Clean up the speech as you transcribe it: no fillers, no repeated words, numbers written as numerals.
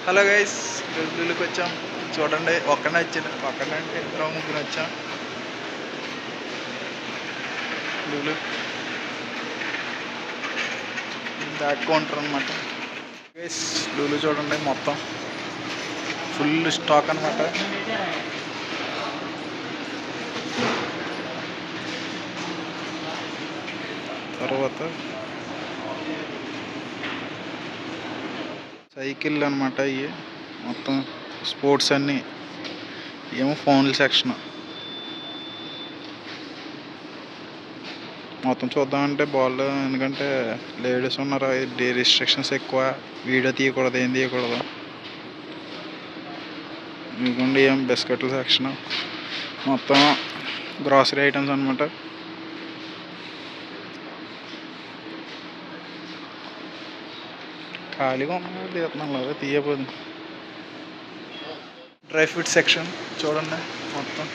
Hello guys, లులుకి వచ్చాం. చూడండి, ఒక్కనే వచ్చింది. ఒక్కనే అంటే ఇద్దరు ముగ్గురు వచ్చాం. లులు బ్యాక్ కౌంటర్ అనమాట. గైస్, లులు చూడండి, మొత్తం ఫుల్ స్టాక్ అనమాట. తర్వాత సైకిల్ అనమాట. ఇవి మొత్తం స్పోర్ట్స్ అన్నీ. ఏమో ఫోన్ల సెక్షన్ మొత్తం చూద్దామంటే బాల్, ఎందుకంటే లేడీస్ ఉన్నారు, రిస్ట్రిక్షన్స్ ఎక్కువ. వీడియో తీయకూడదు, ఏం తీయకూడదు. ఇదిగోండి ఏం బిస్కెట్ల సెక్షన్, మొత్తం గ్రాసరీ ఐటమ్స్ అనమాట. ఖాళీగా ఉన్నా తీస్తున్నాం కదా, తీయబోదు. డ్రై ఫ్రూట్ సెక్షన్ చూడండి మొత్తం.